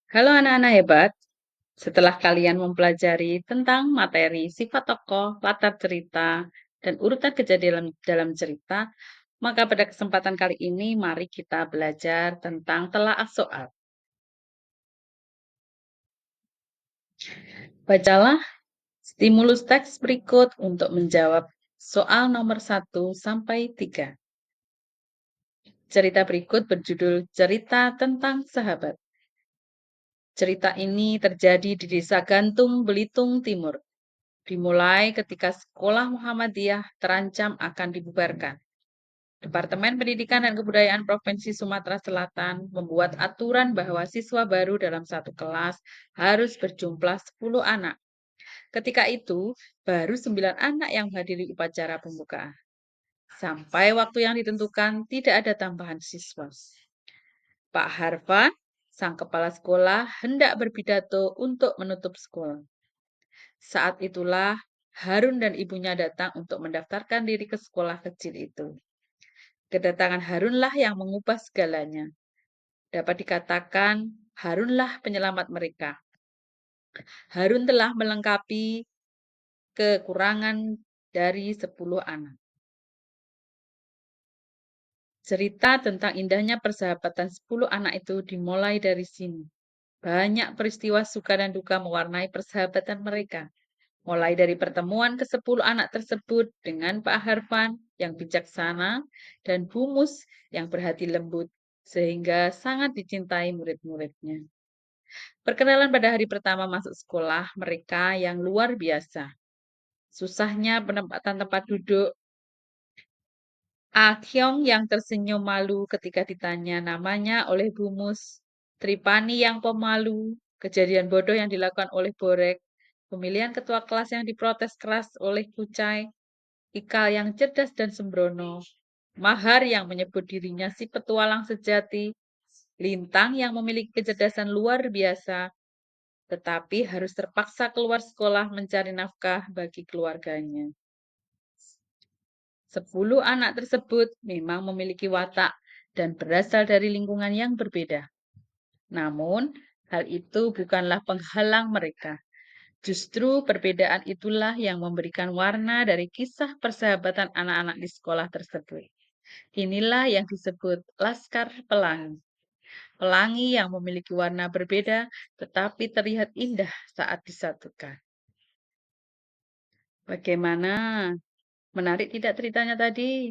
Halo anak-anak hebat, setelah kalian mempelajari tentang materi, sifat tokoh, latar cerita, dan urutan kejadian dalam cerita, maka pada kesempatan kali ini mari kita belajar tentang telaah soal. Bacalah stimulus teks berikut untuk menjawab soal nomor 1 sampai 3. Cerita berikut berjudul Cerita tentang Sahabat. Cerita ini terjadi di Desa Gantung, Belitung Timur. Dimulai ketika sekolah Muhammadiyah terancam akan dibubarkan. Departemen Pendidikan dan Kebudayaan Provinsi Sumatera Selatan membuat aturan bahwa siswa baru dalam satu kelas harus berjumlah 10 anak. Ketika itu, baru 9 anak yang menghadiri upacara pembukaan. Sampai waktu yang ditentukan, tidak ada tambahan siswa. Pak Harfan, sang kepala sekolah, hendak berpidato untuk menutup sekolah. Saat itulah Harun dan ibunya datang untuk mendaftarkan diri ke sekolah kecil itu. Kedatangan Harunlah yang mengubah segalanya. Dapat dikatakan Harunlah penyelamat mereka. Harun telah melengkapi kekurangan dari 10 anak. Cerita tentang indahnya persahabatan 10 anak itu dimulai dari sini. Banyak peristiwa suka dan duka mewarnai persahabatan mereka. Mulai dari pertemuan ke-10 anak tersebut dengan Pak Harfan yang bijaksana dan Bu Mus yang berhati lembut, sehingga sangat dicintai murid-muridnya. Perkenalan pada hari pertama masuk sekolah mereka yang luar biasa. Susahnya penempatan tempat duduk. Akyong yang tersenyum malu ketika ditanya namanya oleh Bu Mus. Tripani yang pemalu. Kejadian bodoh yang dilakukan oleh Borek. Pemilihan ketua kelas yang diprotes keras oleh Kucai. Ikal yang cerdas dan sembrono, Mahar yang menyebut dirinya si petualang sejati, Lintang yang memiliki kecerdasan luar biasa, tetapi harus terpaksa keluar sekolah mencari nafkah bagi keluarganya. 10 anak tersebut memang memiliki watak dan berasal dari lingkungan yang berbeda. Namun, hal itu bukanlah penghalang mereka. Justru perbedaan itulah yang memberikan warna dari kisah persahabatan anak-anak di sekolah tersebut. Inilah yang disebut Laskar Pelangi. Pelangi yang memiliki warna berbeda tetapi terlihat indah saat disatukan. Bagaimana? Menarik tidak ceritanya tadi?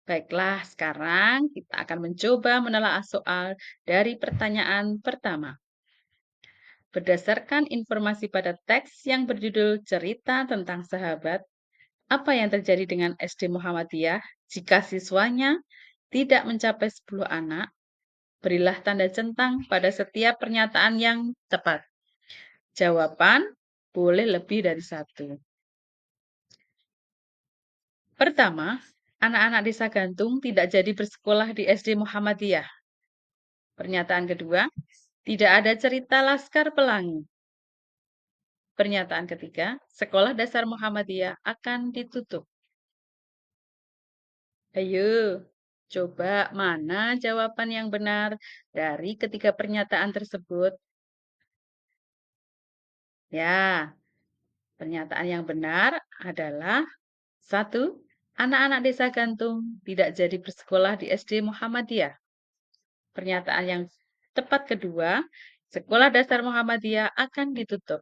Baiklah, sekarang kita akan mencoba menelaah soal dari pertanyaan pertama. Berdasarkan informasi pada teks yang berjudul Cerita tentang Sahabat, apa yang terjadi dengan SD Muhammadiyah jika siswanya tidak mencapai 10 anak? Berilah tanda centang pada setiap pernyataan yang tepat. Jawaban boleh lebih dari satu. Pertama, anak-anak desa Gantung tidak jadi bersekolah di SD Muhammadiyah. Pernyataan kedua, tidak ada cerita Laskar Pelangi. Pernyataan ketiga, sekolah dasar Muhammadiyah akan ditutup. Ayo, coba mana jawaban yang benar dari ketiga pernyataan tersebut? Ya, pernyataan yang benar adalah satu, anak-anak desa Gantung tidak jadi bersekolah di SD Muhammadiyah. Pernyataan yang tepat kedua, sekolah dasar Muhammadiyah akan ditutup.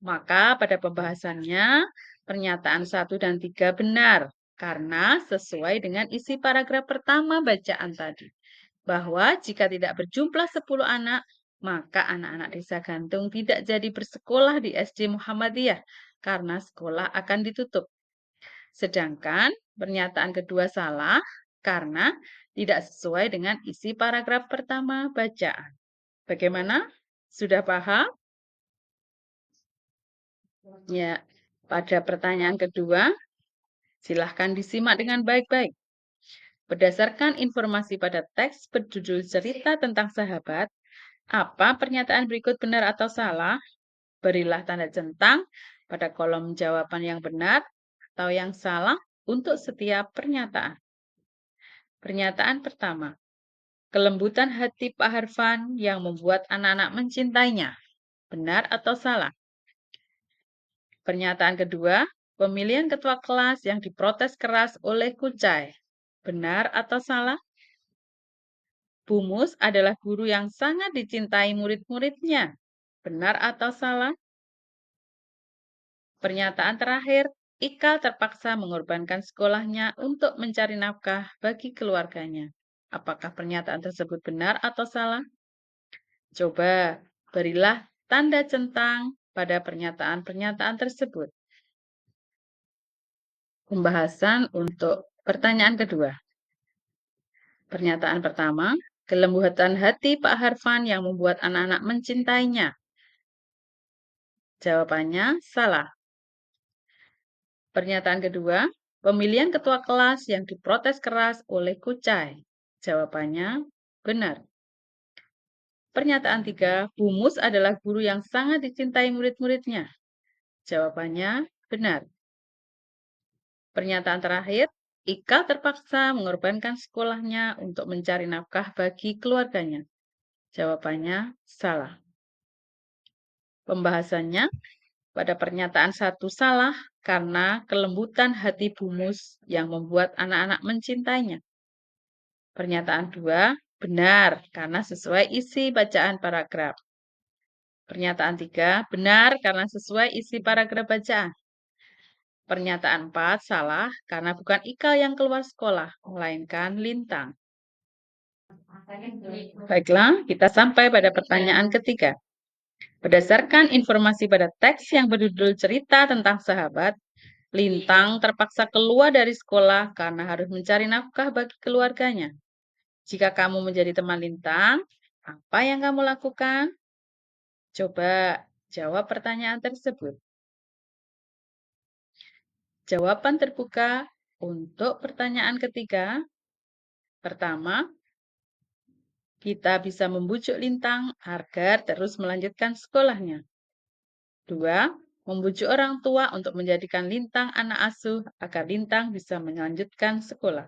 Maka pada pembahasannya, pernyataan 1 dan 3 benar, karena sesuai dengan isi paragraf pertama bacaan tadi. Bahwa jika tidak berjumlah 10 anak, maka anak-anak desa Gantung tidak jadi bersekolah di SD Muhammadiyah, karena sekolah akan ditutup. Sedangkan pernyataan kedua salah karena tidak sesuai dengan isi paragraf pertama bacaan. Bagaimana? Sudah paham? Ya, pada pertanyaan kedua, silahkan disimak dengan baik-baik. Berdasarkan informasi pada teks berjudul cerita tentang sahabat, apa pernyataan berikut benar atau salah? Berilah tanda centang pada kolom jawaban yang benar atau yang salah untuk setiap pernyataan. Pernyataan pertama, Kelembutan hati Pak Harfan yang membuat anak-anak mencintainya. Benar atau salah? Pernyataan kedua, pemilihan ketua kelas yang diprotes keras oleh Kucai. Benar atau salah? Bu Mus adalah guru yang sangat dicintai murid-muridnya. Benar atau salah? Pernyataan terakhir, Ika terpaksa mengorbankan sekolahnya untuk mencari nafkah bagi keluarganya. Apakah pernyataan tersebut benar atau salah? Coba berilah tanda centang pada pernyataan-pernyataan tersebut. Pembahasan untuk pertanyaan kedua. Pernyataan pertama, kelembutan hati Pak Harfan yang membuat anak-anak mencintainya. Jawabannya salah. Pernyataan kedua, pemilihan ketua kelas yang diprotes keras oleh Kucai. Jawabannya benar. Pernyataan tiga, Bu Mus adalah guru yang sangat dicintai murid-muridnya. Jawabannya benar. Pernyataan terakhir, Ika terpaksa mengorbankan sekolahnya untuk mencari nafkah bagi keluarganya. Jawabannya salah. Pembahasannya, pada pernyataan satu salah karena kelembutan hati Bu Mus yang membuat anak-anak mencintainya. Pernyataan dua, benar karena sesuai isi bacaan paragraf. Pernyataan tiga, benar karena sesuai isi paragraf bacaan. Pernyataan 4 salah karena bukan Ika yang keluar sekolah, melainkan Lintang. Baiklah, kita sampai pada pertanyaan ketiga. Berdasarkan informasi pada teks yang berjudul cerita tentang sahabat, Lintang terpaksa keluar dari sekolah karena harus mencari nafkah bagi keluarganya. Jika kamu menjadi teman Lintang, apa yang kamu lakukan? Coba jawab pertanyaan tersebut. Jawaban terbuka untuk pertanyaan ketiga. Pertama, kita bisa membujuk Lintang agar terus melanjutkan sekolahnya. Dua, membujuk orang tua untuk menjadikan Lintang anak asuh agar Lintang bisa melanjutkan sekolah.